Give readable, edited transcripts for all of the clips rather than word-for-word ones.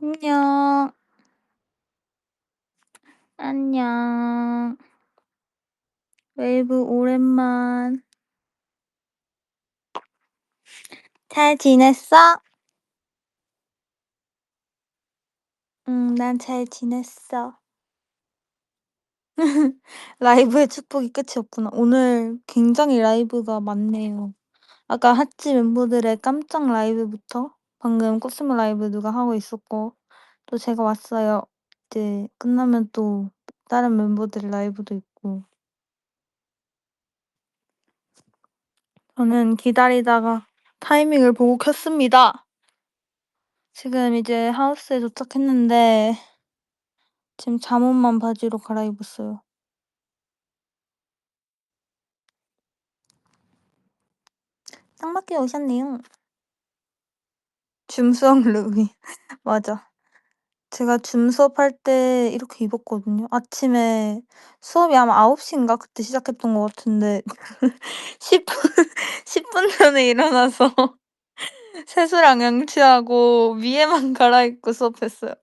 안녕. 안녕. 웨이브 오랜만. 잘 지냈어? 응, 난 잘 지냈어. 라이브의 축복이 끝이 없구나. 오늘 굉장히 라이브가 많네요. 아까 핫지 멤버들의 깜짝 라이브부터 방금 코스모 라이브 누가 하고 있었고 또 제가 왔어요. 이제 끝나면 또 다른 멤버들 라이브도 있고 저는 기다리다가 타이밍을 보고 켰습니다. 지금 이제 하우스에 도착했는데 지금 잠옷만 바지로 갈아입었어요. 딱 맞게 오셨네요. 줌 수업 룩이 맞아. 제가 줌 수업할 때 이렇게 입었거든요. 아침에 수업이 아마 9시 인가 그때 시작했던 것 같은데 10분 10분 전에 일어나서 세수랑 양치하고 위에만 갈아입고 수업했어요.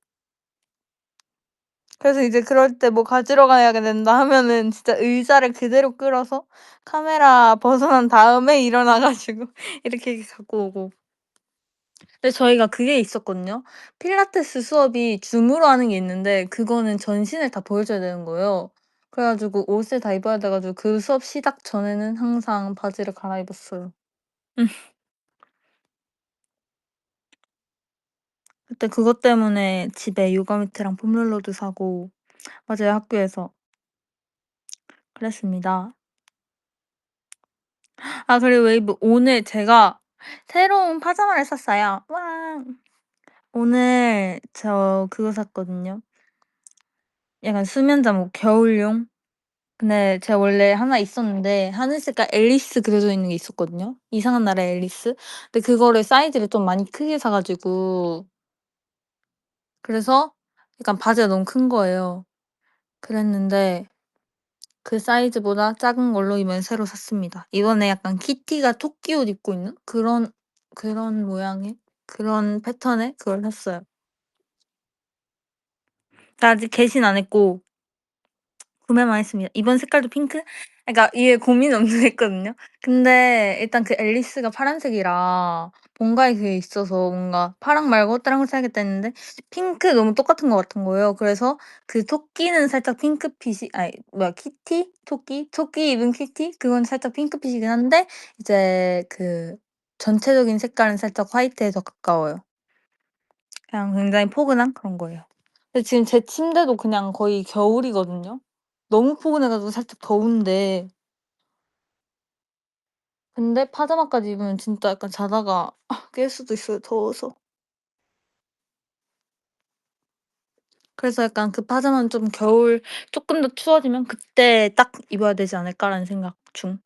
그래서 이제 그럴 때 뭐 가지러 가야 된다 하면은 진짜 의자를 그대로 끌어서 카메라 벗어난 다음에 일어나 가지고 이렇게 갖고 오고. 근데 저희가 그게 있었거든요. 필라테스 수업이 줌으로 하는 게 있는데 그거는 전신을 다 보여줘야 되는 거예요. 그래 가지고 옷을 다 입어야 돼 가지고 그 수업 시작 전에는 항상 바지를 갈아입었어요. 음. 그때 그것 때문에 집에 요가 매트랑 폼롤러도 사고 맞아요, 학교에서 그랬습니다. 아 그리고 웨이브 오늘 제가 새로운 파자마를 샀어요. 와. 오늘 저 그거 샀거든요. 약간 수면 잠옷 겨울용. 근데 제가 원래 하나 있었는데 하늘 색깔 앨리스 그려져 있는 게 있었거든요. 이상한 나라의 앨리스. 근데 그거를 사이즈를 좀 많이 크게 사 가지고 그래서 약간 바지가 너무 큰 거예요. 그랬는데 그 사이즈보다 작은 걸로 이번에 새로 샀습니다. 이번에 약간 키티가 토끼 옷 입고 있는 그런 모양의 그런 패턴의 그걸 샀어요. 저 아직 개신 안 했고 구매만 했습니다. 이번 색깔도 핑크? 그러니까 이게 고민이 엄청 했거든요. 근데 일단 그 앨리스가 파란색이라 뭔가에 그게 있어서 뭔가 파랑 말고 다른 걸 사야겠다 했는데 핑크 너무 똑같은 것 같은 거예요. 그래서 그 토끼는 살짝 핑크빛이 아니 뭐야 키티? 토끼? 토끼 입은 키티? 그건 살짝 핑크빛이긴 한데 이제 그 전체적인 색깔은 살짝 화이트에 더 가까워요. 그냥 굉장히 포근한 그런 거예요. 근데 지금 제 침대도 그냥 거의 겨울이거든요. 너무 포근해 가지고 살짝 더운데 근데 파자마까지 입으면 진짜 약간 자다가 깰 수도 있어요, 더워서. 그래서 약간 그 파자마는 좀 겨울 쪼끔 더 추워지면 그때 딱 입어야 되지 않을까라는 생각 중.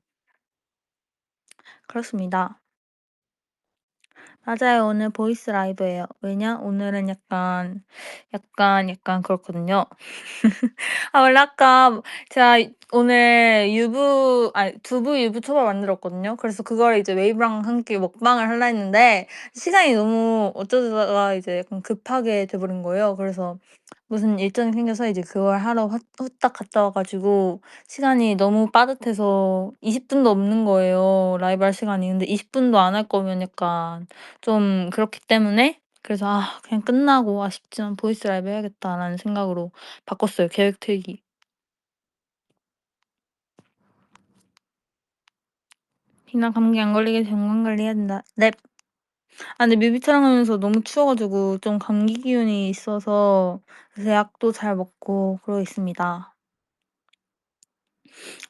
그렇습니다. 맞아요. 오늘 보이스 라이브예요. 왜냐? 오늘은 약간 그렇거든요. 원래 아까 제가 오늘 두부 유부초밥 만들었거든요. 그래서 그걸 이제 웨이브랑 함께 먹방을 하려 했는데 시간이 너무 어쩌다가 이제 약간 급하게 돼 버린 거예요. 그래서 무슨 일정이 생겨서 이제 그걸 하러 후딱 갔다 와 가지고 시간이 너무 빠듯해서 20 분도 없는 거예요, 라이브 할 시간이. 근데 20 분도 안 할 거면 약간 좀 그렇기 때문에 그래서 '아 그냥 끝나고 아쉽지만 보이스 라이브 해야겠다.'라는 생각으로 바꿨어요, 계획 틀기. 비나 감기 안 걸리게 건강 관리해야 된다. 넵. 아 근데 뮤비 촬영하면서 너무 추워 가지고 좀 감기 기운이 있어서 그래서 약도 잘 먹고 그러고 있습니다.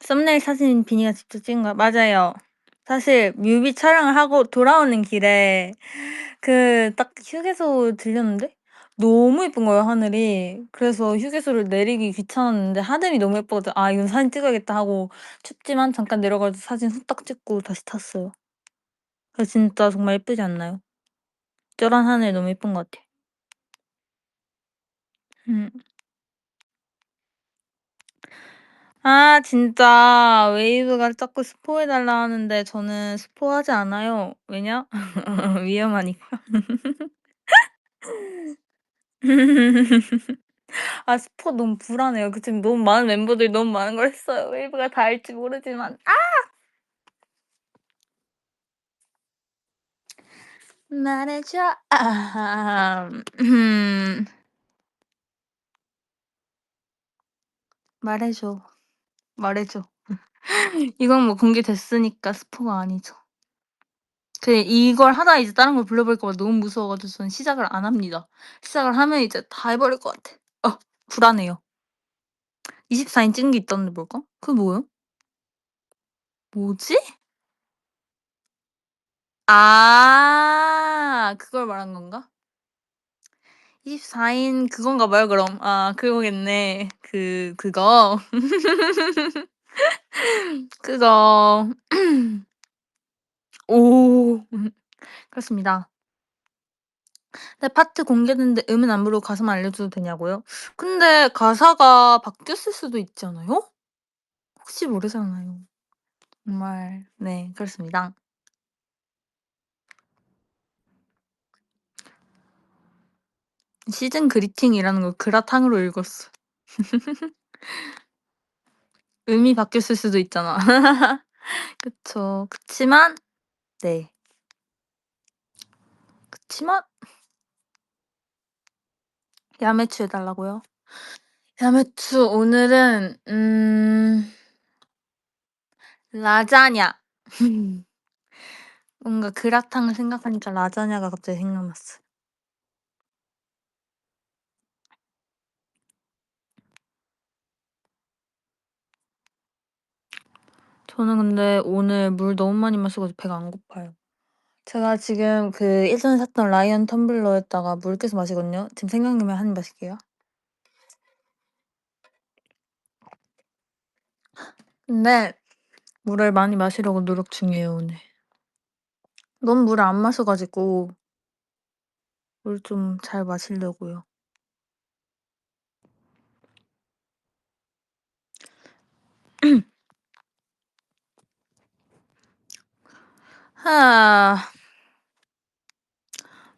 썸네일 사진 비니가 직접 찍은 거야? 맞아요. 사실 뮤비 촬영을 하고 돌아오는 길에 그 딱 휴게소 들렸는데 너무 예쁜 거예요, 하늘이. 그래서 휴게소를 내리기 귀찮았는데 하늘이 너무 예뻐 가지고 '아 이건 사진 찍어야겠다.' 하고 춥지만 잠깐 내려 가지고 사진 후딱 찍고 다시 탔어요. 진짜 정말 예쁘지 않나요? 저런 하늘 너무 예쁜 것 같아요. 음. 아 진짜 웨이브가 자꾸 스포해 달라 하는데 저는 스포하지 않아요. 왜냐? 위험하니까. 아 스포 너무 불안해요. 그 지금 너무 많은 멤버들이 너무 많은 걸 했어요. 웨이브가 다 알지 모르지만. 말해 줘. 말해 줘. 말해 줘. 이건 뭐 공개됐으니까 스포가 아니죠. 이걸 하다가 이제 다른 걸 불러버릴까 봐 너무 무서워 가지고 저는 시작을 안 합니다. 시작을 하면 이제 다 해 버릴 것 같아. 불안해요. 24인 찍은 게 있다는데 뭘까? 그게 뭐예요? 뭐지? 아 그걸 말한 건가? 24인 그건가 봐요 그럼. 아 그거겠네. 그거. 그거. 오. 그렇습니다. 네 파트 공개됐는데 음은 안 부르고 가사만 알려줘도 되냐고요? 근데 가사가 바뀌었을 수도 있잖아요? 혹시 모르잖아요. 정말 네 그렇습니다. 시즌 그리팅이라는 걸 그라탕으로 읽었어. 음이 바뀌었을 수도 있잖아. 그쵸. 그치만 네. 그치만 야매추 해 달라고요? 야매추 오늘은 라자냐. 뭔가 그라탕을 생각하니까 라자냐가 갑자기 생각났어요. 저는 근데 오늘 물 너무 많이 마셔 가지고 배가 안 고파요. 제가 지금 예전에 샀던 라이언 텀블러에다가 물 계속 마시거든요. 지금 생각나면 한 입 마실게요. 근데 물을 많이 마시려고 노력 중이에요 오늘. 너무 물을 안 마셔 가지고 물 좀 잘 마시려고요. 하.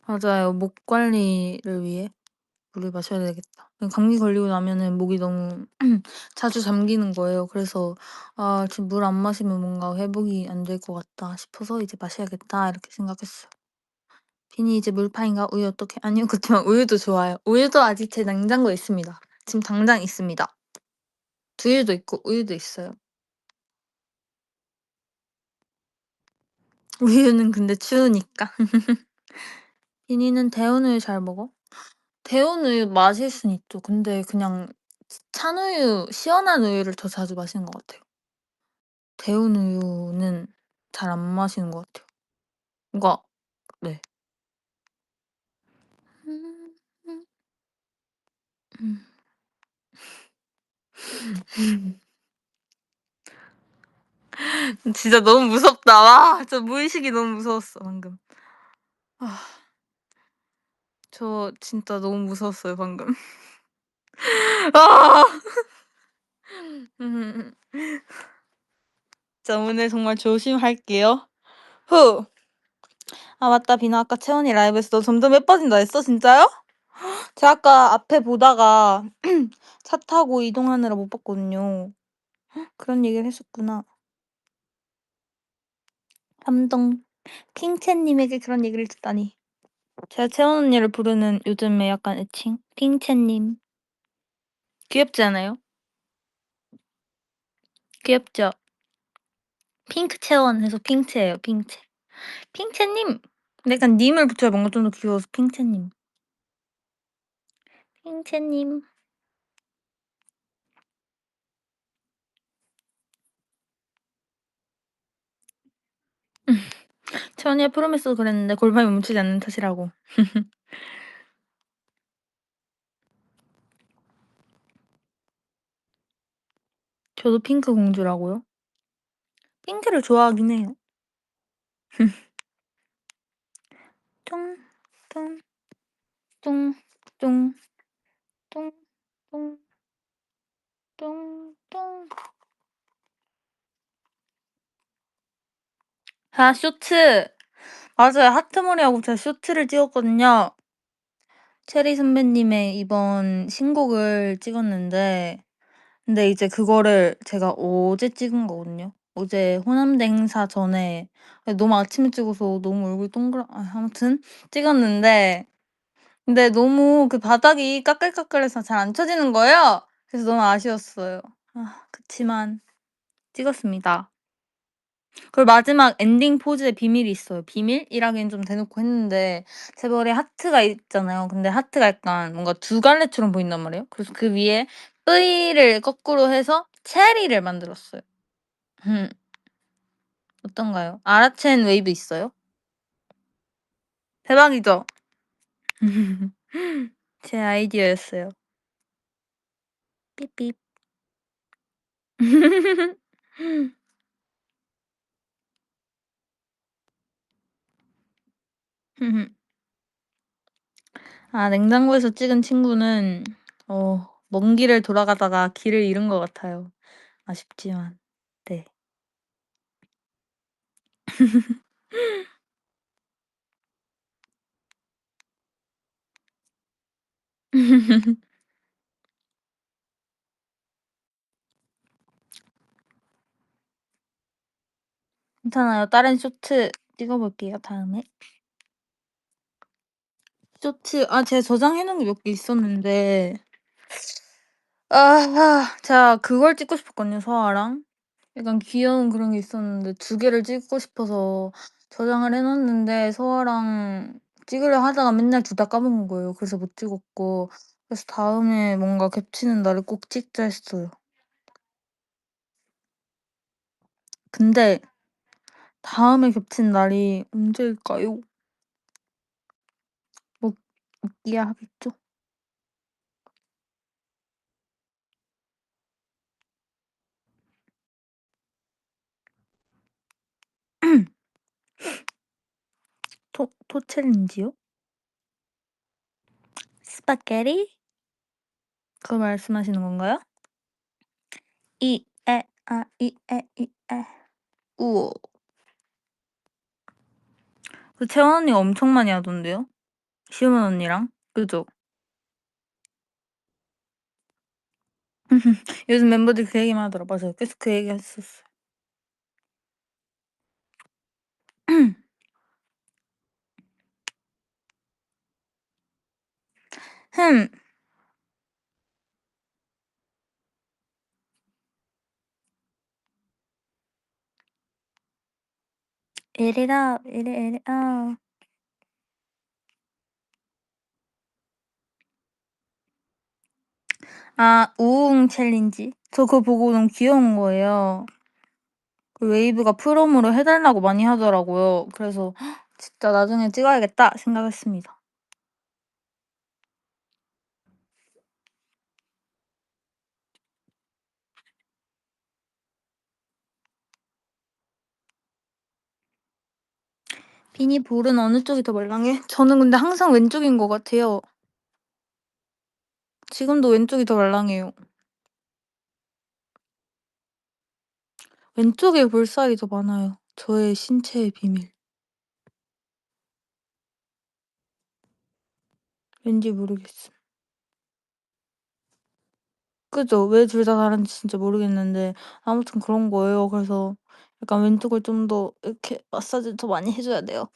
맞아요. 목 관리를 위해 물을 마셔야 되겠다. 감기 걸리고 나면은 목이 너무 자주 잠기는 거예요. 그래서 '아 지금 물 안 마시면 뭔가 회복이 안 될 것 같다.' 싶어서 '이제 마셔야겠다.' 이렇게 생각했어요. 비니 이제 물파인가? 우유 어떻게 아니요. 그렇지만 우유도 좋아요. 우유도 아직 제 냉장고에 있습니다. 지금 당장 있습니다. 두유도 있고 우유도 있어요. 우유는 근데 추우니까. 비니는 데운 우유 잘 먹어? 데운 우유 마실 순 있죠. 근데 그냥 찬 우유 시원한 우유를 더 자주 마시는 것 같아요. 데운 우유는 잘 안 마시는 것 같아요. 뭔가 네. 음 음 음. 진짜 너무 무섭다. 와 저 무의식이 너무 무서웠어 방금. 아 저 진짜 너무 무서웠어요 방금. 아. 음. 자 오늘 정말 조심할게요. 후. 아 맞다 비나 아까 채원이 라이브에서 "너 점점 예뻐진다." 했어? 진짜요? 제가 아까 앞에 보다가 차 타고 이동하느라 못 봤거든요. 그런 얘기를 했었구나. 감동. 핑채님에게 그런 얘기를 듣다니. 제가 채원 언니를 부르는 요즘에 약간 애칭 핑채님. 귀엽지 않아요? 귀엽죠? 핑크 채원 해서 핑채예요, 핑채. 핑채님. 근데 약간 님을 붙여야 뭔가 좀 더 귀여워서 핑채님. 핑채님. 채원이가 프로미스도 그랬는데 골반이 멈추지 않는 탓이라고. 저도 핑크 공주라고요? 핑크를 좋아하긴 해요. 뚱 뚱 뚱 뚱 뚱 뚱 뚱뚱. 아 쇼츠. 맞아요. 하트머리하고 제가 쇼츠를 찍었거든요. 체리 선배님의 이번 신곡을 찍었는데 근데 이제 그거를 제가 어제 찍은 거거든요. 어제 호남대 행사 전에 너무 아침에 찍어서 너무 얼굴이 동그라 아무튼 찍었는데 근데 너무 그 바닥이 까끌까끌해서 잘 안 쳐지는 거예요. 그래서 너무 아쉬웠어요. 그치만 찍었습니다. 그리고 마지막 엔딩 포즈에 비밀이 있어요. 비밀이라기엔 좀 대놓고 했는데 제 머리에 하트가 있잖아요. 근데 하트가 약간 뭔가 두 갈래처럼 보인단 말이에요. 그래서 그 위에 뿌이를 거꾸로 해서 체리를 만들었어요. 음. 어떤가요? 아라첸 웨이브 있어요? 대박이죠? 제 아이디어였어요. 삐삐. 냉장고에서 찍은 친구는 먼 길을 돌아가다가 길을 잃은 것 같아요. 아쉽지만. 네. 괜찮아요. 다른 쇼츠 찍어 볼게요, 다음에. 쇼츠 제가 저장해 놓은 게 몇 개 있었는데 제가 그걸 찍고 싶었거든요, 서아랑. 약간 귀여운 그런 게 있었는데 두 개를 찍고 싶어서 저장을 해 놨는데 서아랑 찍으려 하다가 맨날 둘 다 까먹은 거예요. 그래서 못 찍었고 그래서 다음에 뭔가 겹치는 날에 꼭 찍자 했어요. 근데 다음에 겹친 날이 언제일까요? 못 웃기야 하겠죠? 토 챌린지요? 스파게티? 그거 말씀하시는 건가요? 이 에 이 에 이 에. 우와. 그 채원 언니가 엄청 많이 하던데요? 시우면 언니랑. 그죠? 요즘 멤버들이 그 얘기만 하더라. 맞아요. 계속 그 얘기 했었어요. 흠. Eat it up. Eat it, eat it up. 우웅 챌린지. 저 그거 보고 너무 귀여운 거예요. 그 웨이브가 프롬으로 해 달라고 많이 하더라고요. 그래서 '진짜 나중에 찍어야겠다.' 생각했습니다. 비니 볼은 어느 쪽이 더 말랑해? 저는 근데 항상 왼쪽인 것 같아요. 지금도 왼쪽이 더 말랑해요. 왼쪽에 볼살이 더 많아요. 저의 신체의 비밀. 왠지 모르겠음. 그죠? 왜 둘 다 다른지 진짜 모르겠는데 아무튼 그런 거예요. 그래서 약간 왼쪽을 좀 더 이렇게 마사지 더 많이 해 줘야 돼요.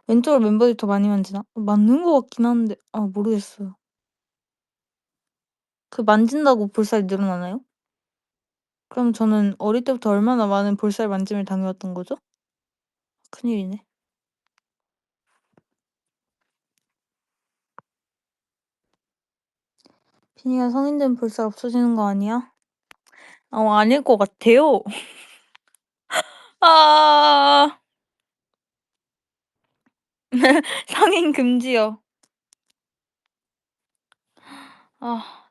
왼쪽을 멤버들이 더 많이 만지나? 맞는 것 같긴 한데 모르겠어요. 그 만진다고 볼살이 늘어나나요? 그럼 저는 어릴 때부터 얼마나 많은 볼살 만짐을 당해왔던 거죠? 큰일이네. 비니가 성인 되면 볼살 없어지는 거 아니야? 아닐 것 같아요. 아. 상인 금지요.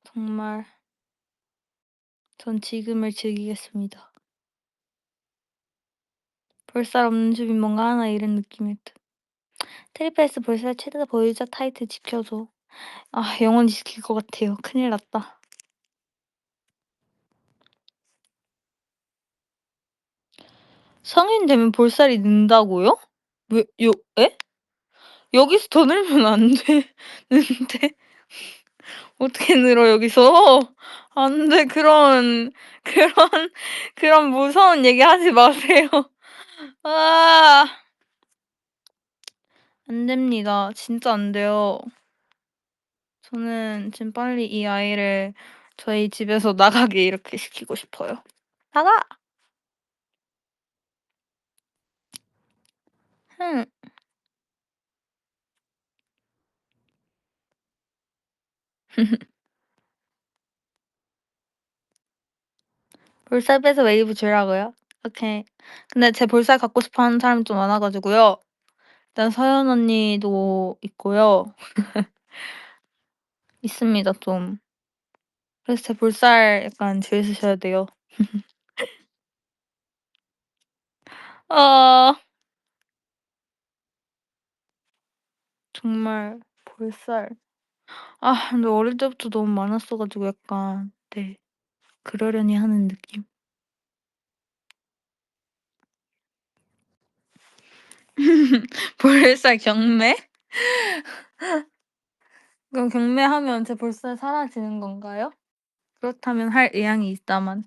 정말 전 지금을 즐기겠습니다. 볼살 없는 주민 뭔가 하나 잃은 느낌일 듯. 트리플스 볼살 최대 보유자 타이틀 지켜줘. 영원히 지킬 것 같아요. 큰일 났다. 성인 되면 볼살이 는다고요? 왜 에? 여기서 더 늘면 안 되는데 어떻게 늘어 여기서? 안 돼. 그런 그런 무서운 얘기 하지 마세요. 아. 안 됩니다. 진짜 안 돼요. 저는 지금 빨리 이 아이를 저희 집에서 나가게 이렇게 시키고 싶어요. "나가!" "흥." 볼살 빼서 웨이브 주라고요? 오케이. 근데 제 볼살 갖고 싶어 하는 사람이 좀 많아 가지고요. 일단 서연 언니도 있고요. 있습니다 좀. 그래서 제 볼살 약간 지우셔야 돼요. 아 정말 볼살 근데 어릴 때부터 너무 많았어 가지고 약간 네 그러려니 하는 느낌. 볼살 경매? 그럼 경매하면 제 볼살 사라지는 건가요? 그렇다면 할 의향이 있다만.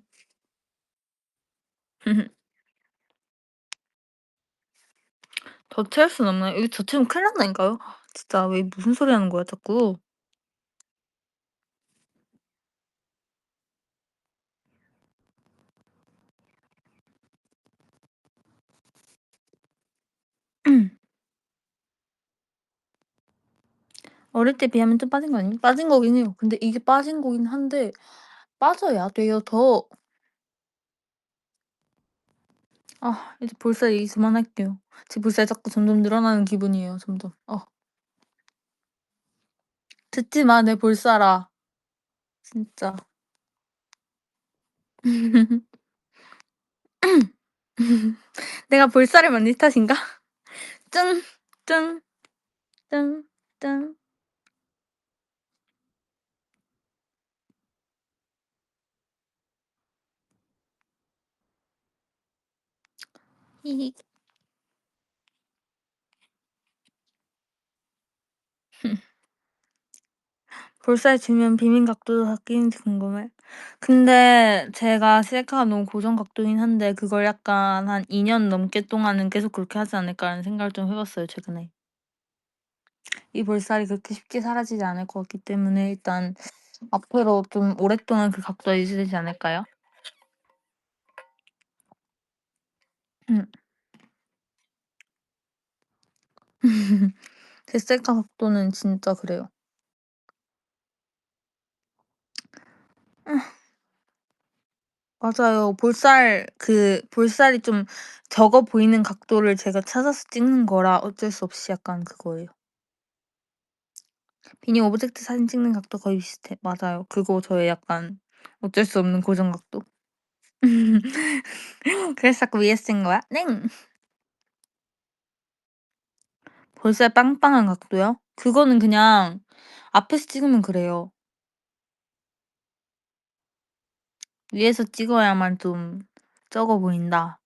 더 채울 순 없나요? 이거 더 채우면 큰일 난다니까요. 진짜 왜 무슨 소리 하는 거야 자꾸. 어릴 때 비하면 좀 빠진 거 아니에요? 빠진 거긴 해요. 근데 이게 빠진 거긴 한데 빠져야 돼요 더. 이제 볼살 얘기 그만할게요. 제 볼살 자꾸 점점 늘어나는 기분이에요 점점. 듣지 마 내 볼살아. 진짜. 내가 볼살을 만든 탓인가? 쭝 쭝 쭝 쭝. 히히. 볼살 지면 비민 각도도 바뀌는지 궁금해. 근데 제가 셀카가 너무 고정 각도긴 한데 그걸 약간 한 2년 넘게 동안은 계속 그렇게 하지 않을까라는 생각을 좀 해 봤어요 최근에. 이 볼살이 그렇게 쉽게 사라지지 않을 것 같기 때문에 일단 앞으로 좀 오랫동안 그 각도가 유지되지 않을까요? 음. 제 셀카 각도는 진짜 그래요. 맞아요. 볼살이 좀 적어 보이는 각도를 제가 찾아서 찍는 거라 어쩔 수 없이 약간 그거예요. 비니 오브젝트 사진 찍는 각도 거의 비슷해. 맞아요. 그거 저의 약간 어쩔 수 없는 고정 각도. 그래서 자꾸 위에서 찍는 거야? 넹. 볼살 빵빵한 각도요? 그거는 그냥 앞에서 찍으면 그래요. 위에서 찍어야만 좀 적어 보인다.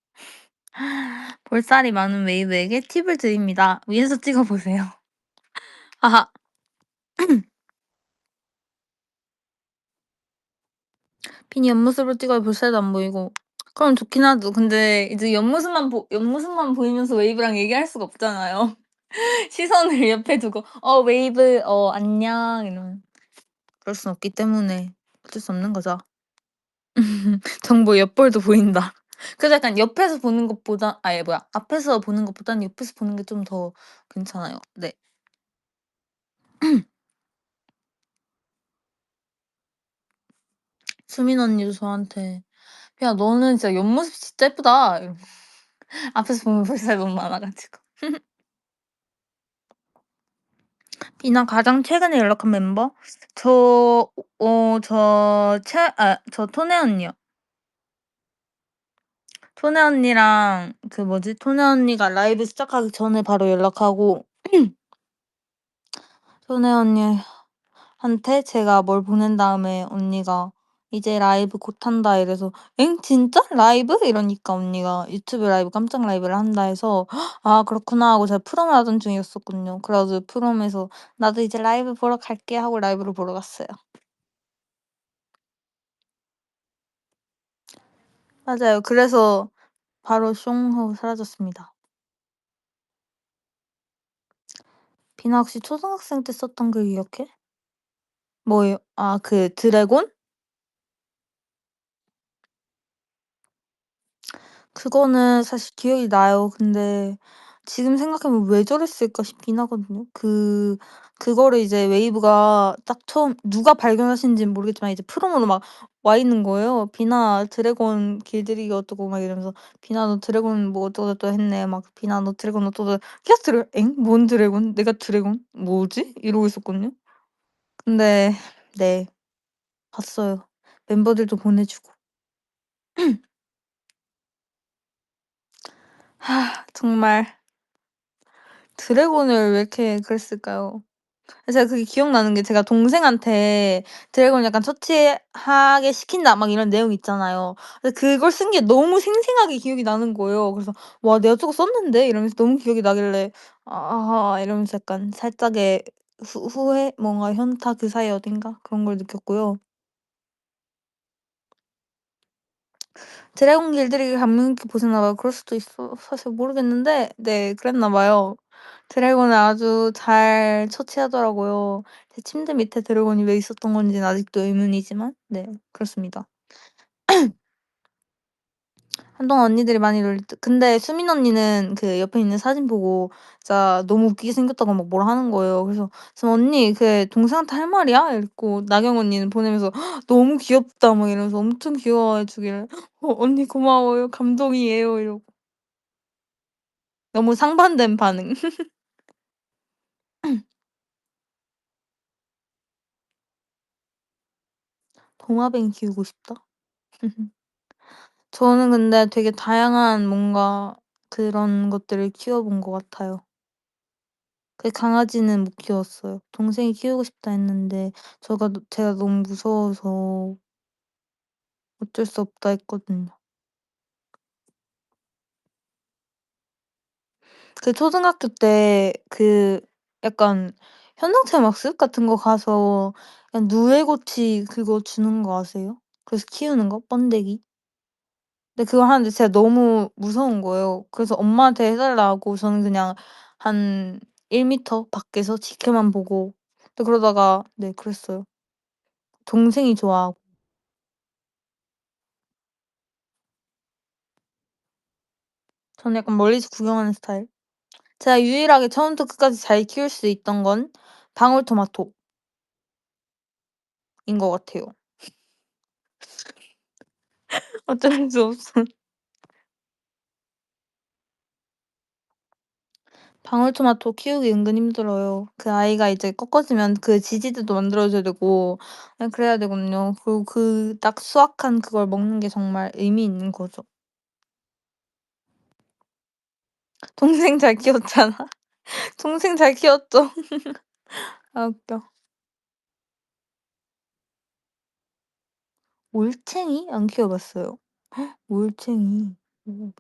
볼살이 많은 웨이브에게 팁을 드립니다. 위에서 찍어 보세요. 하하. 비니 옆모습으로 찍어야 볼살도 안 보이고. 그럼 좋긴 하죠. 근데 이제 옆모습만 보이면서 웨이브랑 얘기할 수가 없잖아요. 시선을 옆에 두고 웨이브 안녕." 이러면 그럴 순 없기 때문에 어쩔 수 없는 거죠. 정보 옆볼도 보인다. 그래서 약간 옆에서 보는 것보다 앞에서 보는 것보다는 옆에서 보는 게 좀 더 괜찮아요. 네. 수민 언니도 저한테 "야 너는 진짜 옆모습 진짜 예쁘다." 이러고 앞에서 보면 볼살 너무 많아 가지고. 비나 가장 최근에 연락한 멤버? 저 토네 언니요. 토네 언니랑 그 뭐지? 토네 언니가 라이브 시작하기 전에 바로 연락하고 토네 언니한테 제가 뭘 보낸 다음에 언니가 "이제 라이브 곧 한다." 이래서 "엥 진짜? 라이브?" 이러니까 언니가 "유튜브 라이브 깜짝 라이브를 한다." 해서 "아 그렇구나." 하고 제가 프롬을 하던 중이었었거든요. 그래 가지고 프롬에서 "나도 이제 라이브 보러 갈게." 하고 라이브를 보러 갔어요. 맞아요. 그래서 바로 숑 하고 사라졌습니다. 비나 혹시 초등학생 때 썼던 글 기억해? 뭐예요? 아 그 드래곤? 그거는 사실 기억이 나요. 근데 지금 생각해 보면 '왜 저랬을까?' 싶긴 하거든요. 그거를 이제 웨이브가 딱 처음 누가 발견하신지는 모르겠지만 이제 프롬으로 막 와 있는 거예요. "비나 드래곤 길들이기 어떠고." 막 이러면서 "비나 너 드래곤 뭐 어쩌고저쩌고 했네." 막 "비나 너 드래곤 어쩌고" 계속 "엥? 뭔 드래곤? 내가 드래곤? 뭐지?" 이러고 있었거든요. 근데 네 봤어요. 멤버들도 보내 주고. 정말 드래곤을 왜 이렇게 그랬을까요? 제가 그게 기억나는 게 제가 동생한테 드래곤 약간 처치하게 시킨다 막 이런 내용 있잖아요. 근데 그걸 쓴 게 너무 생생하게 기억이 나는 거예요. 그래서 '와 내가 저거 썼는데?' 이러면서 너무 기억이 나길래 '아.' 이러면서 약간 살짝의 후회? 뭔가 현타 그 사이 어딘가 그런 걸 느꼈고요. 드래곤 길들이기 감명 깊게 보셨나 봐요. 그럴 수도 있어 사실 모르겠는데 네 그랬나 봐요. 드래곤을 아주 잘 처치하더라고요. 제 침대 밑에 드래곤이 왜 있었던 건지는 아직도 의문이지만 네 그렇습니다. 한동안 언니들이 많이 놀릴 듯 근데 수민 언니는 그 옆에 있는 사진 보고 진짜 너무 웃기게 생겼다고 막 뭐라 하는 거예요. 그래서 저 "언니 그 동생한테 할 말이야?" 이랬고 나경 언니는 보내면서 "너무 귀엽다." 막 이러면서 엄청 귀여워해 주길래 언니 고마워요. 감동이에요." 이러고 너무 상반된 반응. 도마뱀 키우고 싶다? 저는 근데 되게 다양한 뭔가 그런 것들을 키워본 것 같아요. 그 강아지는 못 키웠어요. 동생이 키우고 싶다 했는데 제가 너무 무서워서 어쩔 수 없다 했거든요. 그 초등학교 때 그 약간 현장체험학습 같은 거 가서 약간 누에고치 그거 주는 거 아세요? 그래서 키우는 거 번데기? 근데 그거 하는데 진짜 너무 무서운 거예요. 그래서 엄마한테 해 달라고 저는 그냥 한 1 미터 밖에서 지켜만 보고 또 그러다가 네 그랬어요. 동생이 좋아하고. 저는 약간 멀리서 구경하는 스타일. 제가 유일하게 처음부터 끝까지 잘 키울 수 있던 건 방울토마토인 것 같아요. 어쩔 수 없어. 방울토마토 키우기 은근 힘들어요. 그 아이가 이제 꺾어지면 그 지지대도 만들어 줘야 되고 그래야 되거든요. 그리고 그 딱 수확한 그걸 먹는 게 정말 의미 있는 거죠. 동생 잘 키웠잖아. 동생 잘 키웠죠. 아 웃겨. 올챙이? 안 키워 봤어요. 올챙이. 오.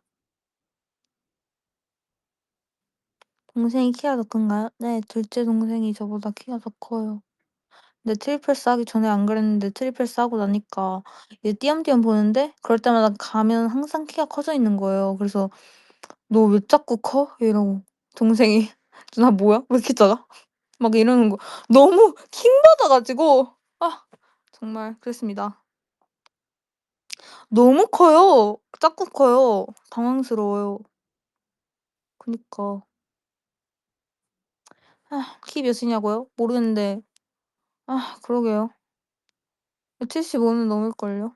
동생이 키가 더 큰가요? 네. 둘째 동생이 저보다 키가 더 커요. 근데 트리플스 하기 전에 안 그랬는데 트리플스 하고 나니까 이제 띄엄띄엄 보는데 그럴 때마다 가면 항상 키가 커져 있는 거예요. 그래서 "너 왜 자꾸 커?" 이러고 동생이 "누나 뭐야? 왜 이렇게 작아?" 막 이러는 거 너무 킹받아 가지고 아 정말 그랬습니다. 너무 커요. 자꾸 커요. 당황스러워요. 그니까. 키 몇이냐고요? 모르겠는데 그러게요. 175는 넘을걸요.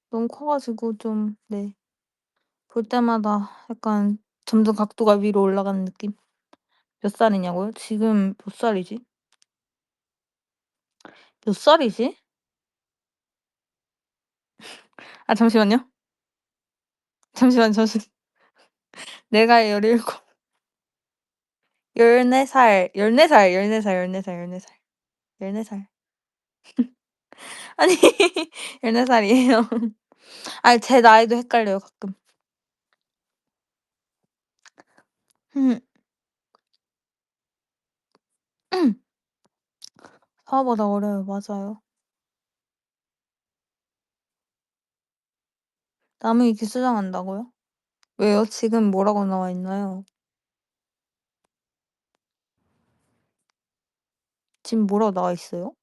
너무 커 가지고 좀 네 볼 때마다 약간 점점 각도가 위로 올라가는 느낌? 몇 살이냐고요? 지금 몇 살이지? 몇 살이지? 잠시만요. 잠시만, 잠시 내가 17 14살, 14살, 14살, 14살, 14살. 14살. 아니 14 살이에요. 아니 제 나이도 헷갈려요 가끔. 음. 저보다 어려요. 맞아요. 남의 수정한다고요? 왜요? 지금 뭐라고 나와 있나요? 지금 뭐라고 나와 있어요?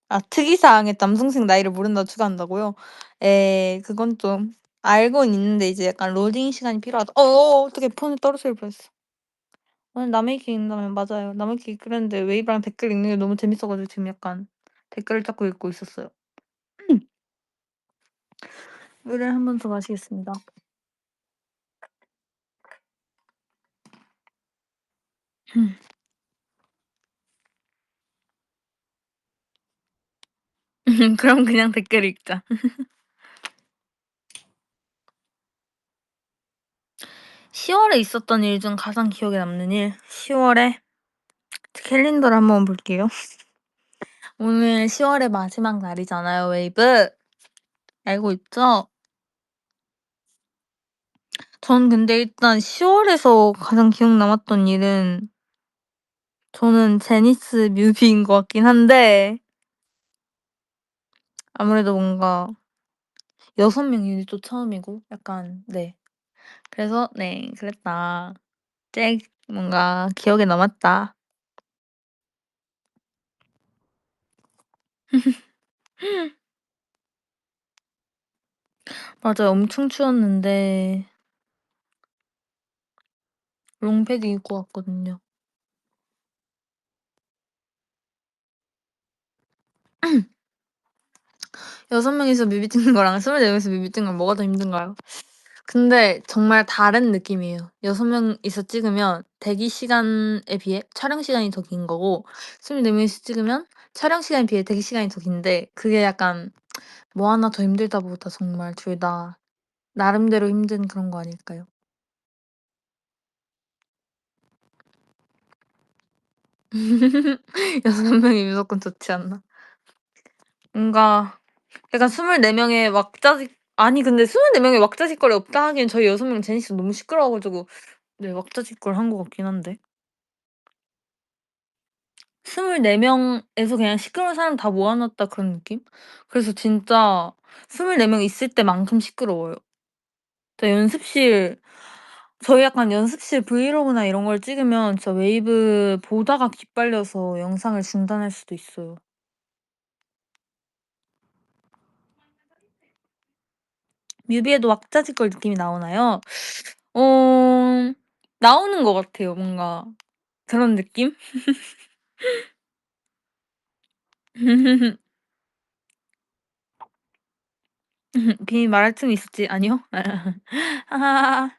아 특이사항에 남동생 나이를 모른다고 추가한다고요? 그건 좀 알고는 있는데 이제 약간 로딩 시간이 필요하다. 어떡해 폰이 떨어뜨릴 뻔했어. 오늘 남의 얘기 읽는다면 맞아요. 남의 얘기 그랬는데 웨이브랑 댓글 읽는 게 너무 재밌어 가지고 지금 약간 댓글을 자꾸 읽고 있었어요. 물을 한 번 더 마시겠습니다. 그럼 그냥 댓글 읽자. 10 월에 있었던 일 중 가장 기억에 남는 일. 10 월에 캘린더를 한번 볼게요. 오늘 10 월의 마지막 날이잖아요, 웨이브. 알고 있죠? 전 근데 일단 10 월에서 가장 기억 남았던 일은 저는 제니스 뮤비인 것 같긴 한데 아무래도 뭔가 6명 유닛도 처음이고 약간 네. 그래서 네 그랬다. 제일 뭔가 기억에 남았다. 맞아요. 엄청 추웠는데 롱패딩 입고 왔거든요. 6 명이서 뮤비 찍는 거랑 24 명이서 뮤비 찍는 건 뭐가 더 힘든가요? 근데 정말 다른 느낌이에요. 6 명이서 찍으면 대기 시간에 비해 촬영 시간이 더 긴 거고 24 명이서 찍으면 촬영 시간에 비해 대기 시간이 더 긴데 그게 약간 뭐 하나 더 힘들다보다 정말 둘 다 나름대로 힘든 그런 거 아닐까요? 6 명이 무조건 좋지 않나? 뭔가 약간 24 명의 왁자지 아니 근데 24 명의 왁자지껄이 없다 하기엔 저희 6명 제니스 너무 시끄러워 가지고 네 왁자지껄 한 것 같긴 한데. 24 명에서 그냥 시끄러운 사람 다 모아 놨다 그런 느낌? 그래서 진짜 24명 있을 때만큼 시끄러워요. 진짜 연습실 저희 약간 연습실 브이로그나 이런 걸 찍으면 진짜 웨이브 보다가 기빨려서 영상을 중단할 수도 있어요. 뮤비에도 왁자지껄 느낌이 나오나요? 어 나오는 것 같아요 뭔가. 그런 느낌? 비밀 말할 틈이 있었지. 아니요. 하하하하.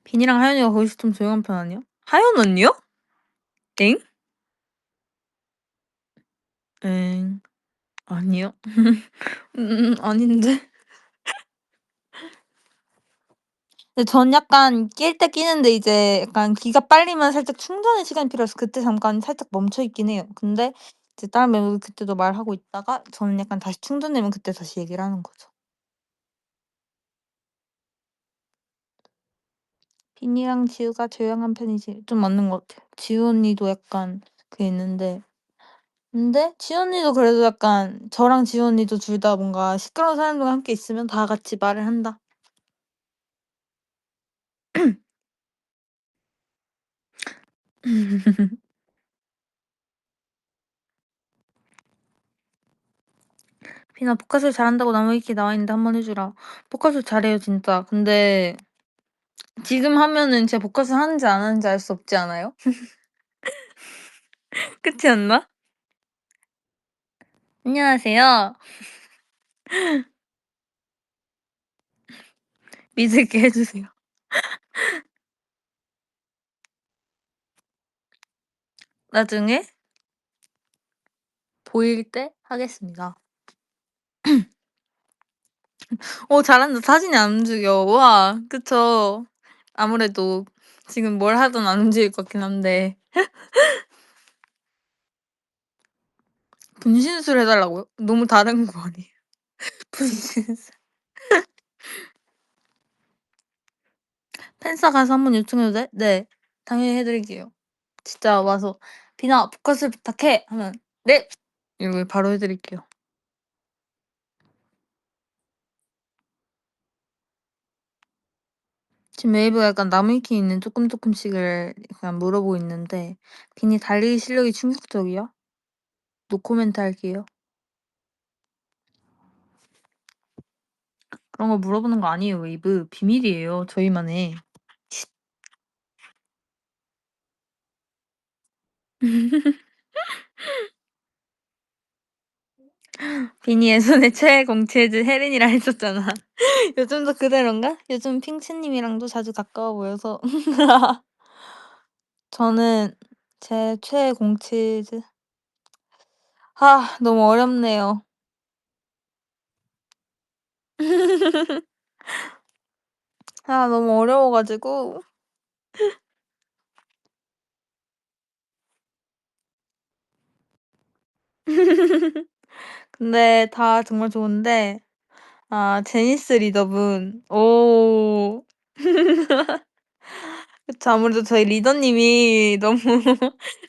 비니랑 하연이가 거기서 좀 조용한 편 아니에요? 하연 언니요? 엥? 엥. 아니요. 아닌데. 근데 전 약간 낄 때 끼는데 이제 약간 기가 빨리면 살짝 충전의 시간이 필요해서 그때 잠깐 살짝 멈춰 있긴 해요. 근데 이제 다른 멤버들 그때도 말하고 있다가 저는 약간 다시 충전되면 그때 다시 얘기를 하는 거죠. 비니랑 지우가 조용한 편이지 좀 맞는 것 같아요. 지우 언니도 약간 그게 있는데 근데 지우 언니도 그래도 약간 저랑 지우 언니도 둘 다 뭔가 시끄러운 사람들과 함께 있으면 다 같이 말을 한다. "비나 포카술 잘한다고 나무위키에 나와 있는데 한 번 해 주라." 포카술 잘해요 진짜. 근데 지금 하면은 제가 포카술 하는지 안 하는지 알 수 없지 않아요? 그렇지 않나? "안녕하세요." 믿을게 해 주세요. 나중에 보일 때 하겠습니다. 잘한다. 사진이 안 움직여. 우와. 그쵸. 아무래도 지금 뭘 하든 안 움직일 것 같긴 한데. 분신술 해 달라고요? 너무 다른 거 아니에요? 분신술. 팬싸 가서 한번 요청해도 돼? 네. 당연히 해 드릴게요. 진짜 와서 "비나 보컬술 부탁해." 하면 "네." 이러고 바로 해 드릴게요. 지금 웨이브가 약간 나무위키에 있는 쪼끔씩을 약간 물어보고 있는데 "비니 달리기 실력이 충격적이야?" 노코멘트 할게요. 그런 거 물어보는 거 아니에요, 웨이브. 비밀이에요, 저희만의. 비니 예전에 최애 공치해준 혜린이라 했었잖아. 요즘도 그대로인가? 요즘 핑치님이랑도 자주 가까워 보여서. 저는 제 최애 공치즈 너무 어렵네요. 너무 어려워 가지고. 근데 다 정말 좋은데 제니스 리더분 그쵸. 아무래도 저희 리더님이 너무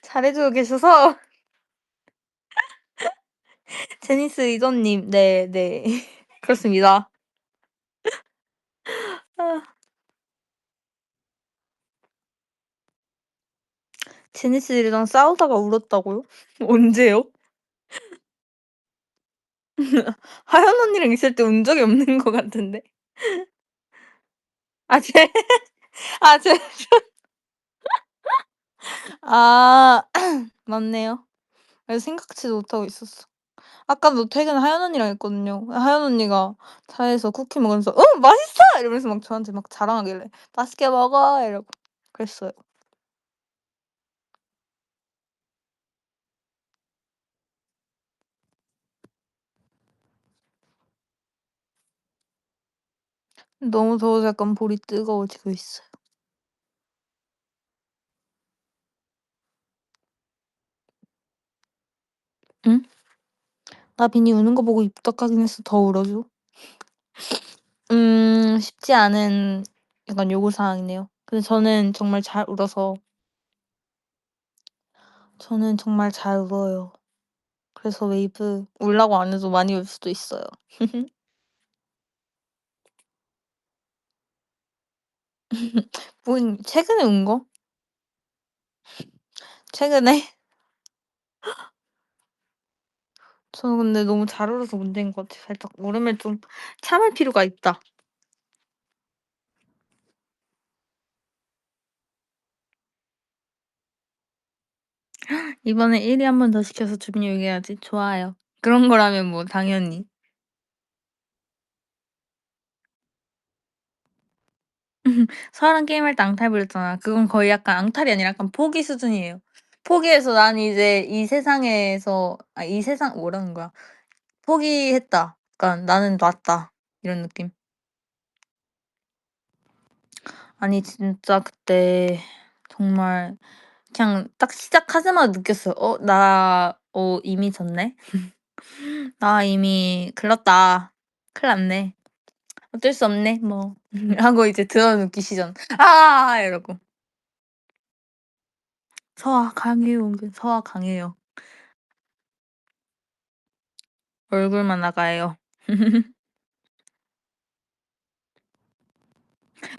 잘해 주고 계셔서 제니스 리더님 네. 그렇습니다. 아 제니스 리더랑 싸우다가 울었다고요? 언제요? 하연 언니랑 있을 때 운 적이 없는 것 같은데. 아 제 아 제 아 맞네요. 생각지도 못하고 있었어. 아까도 퇴근 하연 언니랑 했거든요. 하연 언니가 차에서 쿠키 먹으면서 "어 맛있어!" 이러면서 막 저한테 막 자랑하길래 "맛있게 먹어." 이러고 그랬어요. 너무 더워서 약간 볼이 뜨거워지고 있어요. 응? 나 비니 우는 거 보고 입덕하긴 했어. "더 울어 줘." 쉽지 않은 약간 요구 사항이네요. 근데 저는 정말 잘 울어요. 그래서 웨이브 울라고 안 해도 많이 울 수도 있어요. 최근에 운 거? 최근에? 저는 근데 너무 잘 울어서 문제인 것 같아요. 살짝 울음을 좀 참을 필요가 있다. 이번에 1위 한 번 더 시켜서 준비 얘기해야지. 좋아요. 그런 거라면 뭐 당연히. 서아랑 게임할 때 앙탈 부렸잖아. 그건 거의 약간 앙탈이 아니라 약간 포기 수준이에요. 포기해서 '난 이제 이 세상에서 이 세상' 뭐라는 거야. '포기했다. 약간 나는 놨다.' 이런 느낌. 아니 진짜 그때 정말 그냥 딱 시작하자마자 느꼈어요. 이미 졌네. 나 이미 글렀다. 큰일 났네. 어쩔 수 없네 뭐." 하고 이제 들어 눕기 시전. "아." 이러고. 서아 강해요. 은근 서아 강해요. 얼굴만 나가요.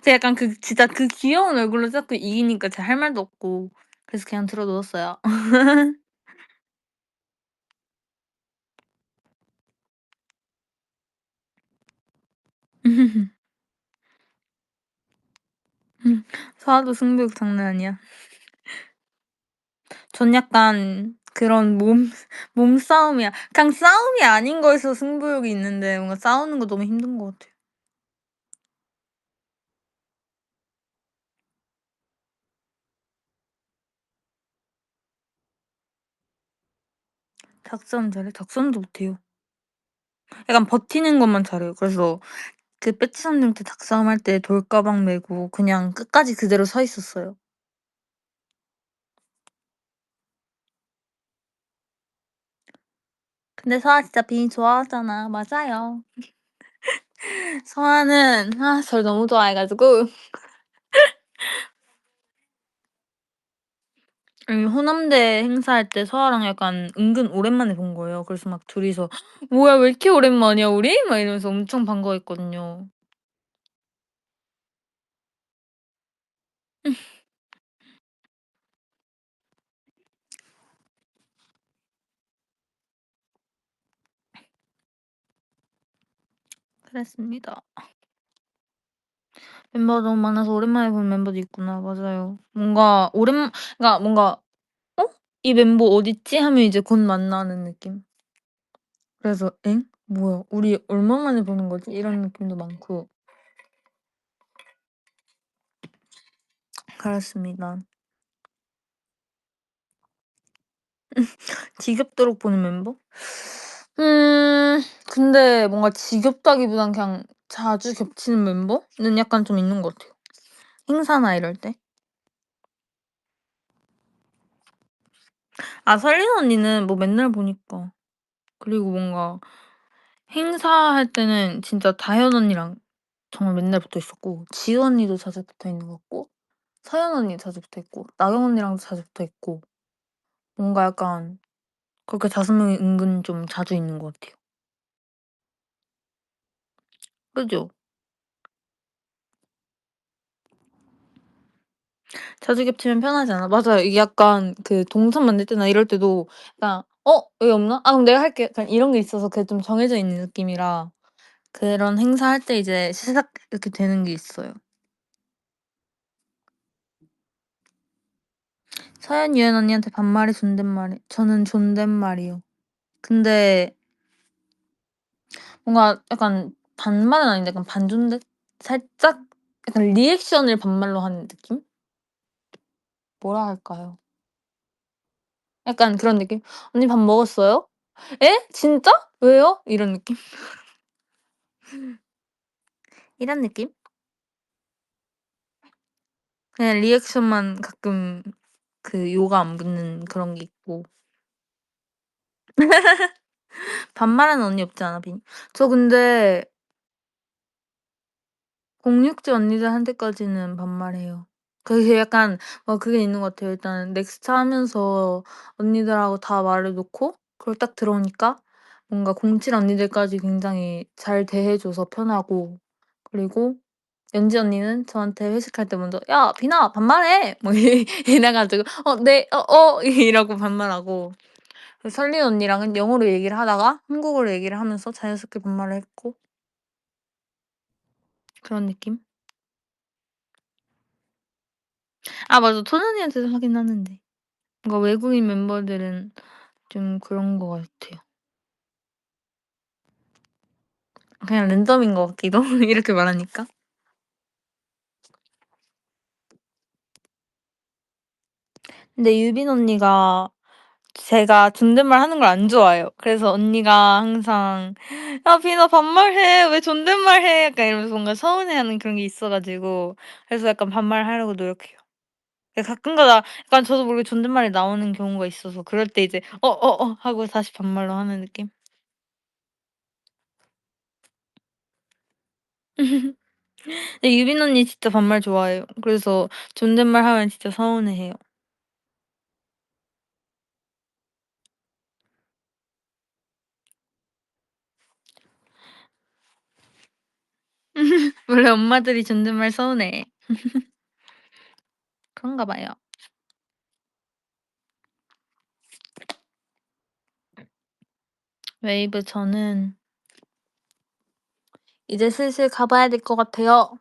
제가 약간 진짜 그 귀여운 얼굴로 자꾸 이기니까 제가 할 말도 없고 그래서 그냥 들어 누웠어요. 서아도 승부욕 장난 아니야. 전 약간 그런 몸싸움이야 그냥 싸움이 아닌 거에서 승부욕이 있는데 뭔가 싸우는 거 너무 힘든 것 같아요. 작전 잘해? 작전도 못해요. 약간 버티는 것만 잘해요. 그래서 그 배지 선생님한테 닭싸움할 때 돌가방 메고 그냥 끝까지 그대로 서 있었어요. 근데 서아 진짜 비니 좋아하잖아. 맞아요. 서아는 저를 너무 좋아해 가지고 호남대 행사할 때 서아랑 약간 은근 오랜만에 본 거예요. 그래서 막 둘이서 "뭐야 왜 이렇게 오랜만이야 우리?" 막 이러면서 엄청 반가워했거든요. 그랬습니다. 멤버가 너무 많아서 오랜만에 보는 멤버도 있구나. 맞아요. 뭔가 그러니까 뭔가 '어? 이 멤버 어딨지?' 하면 이제 곧 만나는 느낌. 그래서 '엥? 뭐야 우리 얼마 만에 보는 거지?' 이런 느낌도 많고 그렇습니다. 지겹도록 보는 멤버? 근데 뭔가 지겹다기보단 그냥 자주 겹치는 멤버는 약간 좀 있는 것 같아요. 행사나 이럴 때. 설린 언니는 뭐 맨날 보니까. 그리고 뭔가 행사할 때는 진짜 다현 언니랑 정말 맨날 붙어 있었고 지우 언니도 자주 붙어 있는 것 같고 서연 언니 자주 붙어 있고 나경 언니랑도 자주 붙어 있고 뭔가 약간 그렇게 5명이 은근 좀 자주 있는 것 같아요. 그죠? 자주 겹치면 편하지 않아? 맞아요. 이게 약간 그 동선 만들 때나 이럴 때도 약간 '어 여기 없나? 아 그럼 내가 할게.' 약간 이런 게 있어서 그게 좀 정해져 있는 느낌이라 그런 행사할 때 이제 시작 이렇게 되는 게 있어요. 서연, 유연 언니한테 반말이 존댓말이 저는 존댓말이요. 근데 뭔가 약간 반말은 아닌데 약간 반존댓? 살짝 약간 리액션을 반말로 하는 느낌? 뭐라 할까요? 약간 그런 느낌? "언니 밥 먹었어요?" "에? 진짜? 왜요?" 이런 느낌? 이런 느낌? 그냥 리액션만 가끔 그 요가 안 붙는 그런 게 있고. 반말하는 언니 없지 않아 빈 저 근데 공육지 언니들한테까지는 반말해요. 그게 약간 그게 있는 것 같아요. 일단 넥스트 하면서 언니들하고 다 말을 놓고 그걸 딱 들어오니까 뭔가 07 언니들까지 굉장히 잘 대해 줘서 편하고 그리고 연지 언니는 저한테 회식할 때 먼저 "야 비나 반말해." 뭐 이래 가지고 "어 네. 이러고 반말하고 그 설린 언니랑은 영어로 얘기를 하다가 한국어로 얘기를 하면서 자연스럽게 반말을 했고 그런 느낌? 맞아. 톤 언니한테도 하긴 하는데. 뭔가 외국인 멤버들은 좀 그런 것 같아요. 그냥 랜덤인 것 같기도 이렇게 말하니까. 근데 유빈 언니가 제가 존댓말 하는 걸 안 좋아해요. 그래서 언니가 항상 "야 비나 반말해. 왜 존댓말 해?" 약간 이러면서 뭔가 서운해하는 그런 게 있어 가지고 그래서 약간 반말하려고 노력해요. 가끔가다 약간 저도 모르게 존댓말이 나오는 경우가 있어서 그럴 때 이제 하고 다시 반말로 하는 느낌? 근데 유빈 언니 진짜 반말 좋아해요. 그래서 존댓말 하면 진짜 서운해해요. 원래 엄마들이 존댓말 서운해해. 그런가 봐요. 웨이브 저는 이제 슬슬 가 봐야 될 것 같아요.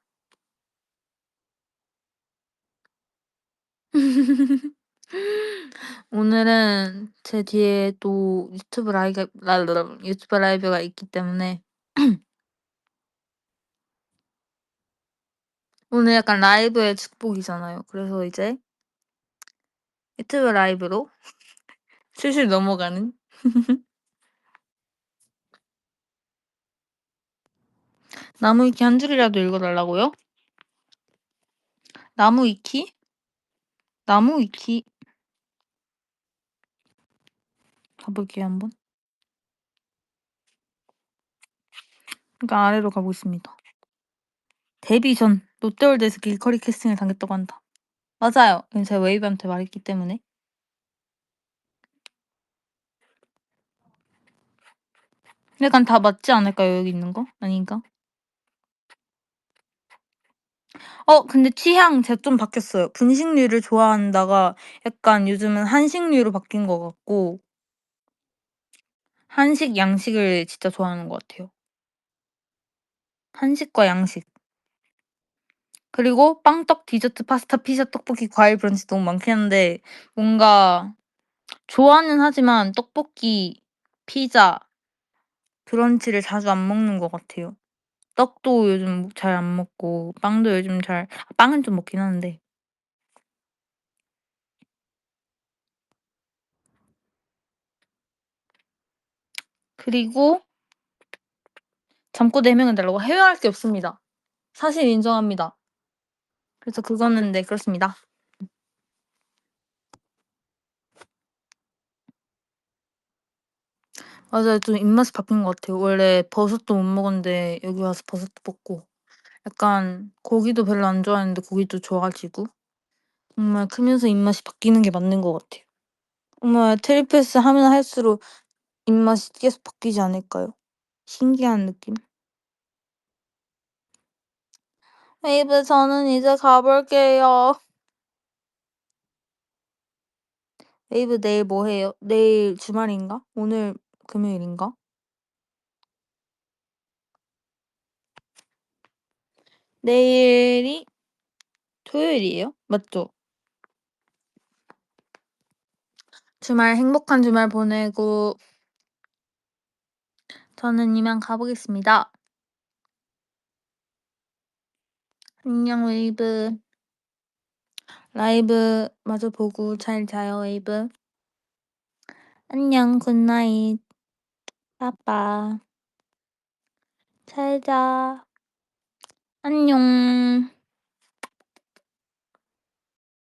오늘은 제 뒤에 또 유튜브 라이브가 있기 때문에 오늘 약간 라이브의 축복이잖아요. 그래서 이제 유튜브 라이브로 슬슬 넘어가는 나무 위키 한 줄이라도 읽어 달라고요? 나무 위키? 나무 위키 가 볼게요 한번. 그러니까 아래로 가고 있습니다. 데뷔 전 롯데월드에서 길거리 캐스팅을 당했다고 한다. 맞아요. 이건 제가 웨이브한테 말했기 때문에. 약간 다 맞지 않을까요, 여기 있는 거? 아닌가? 근데 취향 제가 좀 바뀌었어요. 분식류를 좋아한다가 약간 요즘은 한식류로 바뀐 것 같고 한식, 양식을 진짜 좋아하는 것 같아요. 한식과 양식. 그리고 빵, 떡, 디저트, 파스타, 피자, 떡볶이, 과일, 브런치 너무 많긴 한데 뭔가 좋아는 하지만 떡볶이, 피자, 브런치를 자주 안 먹는 것 같아요. 떡도 요즘 잘 안 먹고 빵도 요즘 빵은 좀 먹긴 하는데. 그리고 잠꼬 4 명은 달라고 해명할 게 없습니다. 사실 인정합니다. 그래서 그거는 네 그렇습니다. 맞아요. 좀 입맛이 바뀐 것 같아요. 원래 버섯도 못 먹었는데 여기 와서 버섯도 먹고 약간 고기도 별로 안 좋아했는데 고기도 좋아지고 정말 크면서 입맛이 바뀌는 게 맞는 것 같아요. 정말 트리플스 하면 할수록 입맛이 계속 바뀌지 않을까요? 신기한 느낌? 웨이브 저는 이제 가볼게요. 웨이브 내일 뭐 해요? 내일 주말인가? 오늘 금요일인가? 내일이 토요일이에요? 맞죠? 주말 행복한 주말 보내고 저는 이만 가보겠습니다. 안녕 웨이브. 라이브 마저 보고 잘 자요 웨이브. 안녕 굿나잇. 빠빠. 잘 자. 안녕.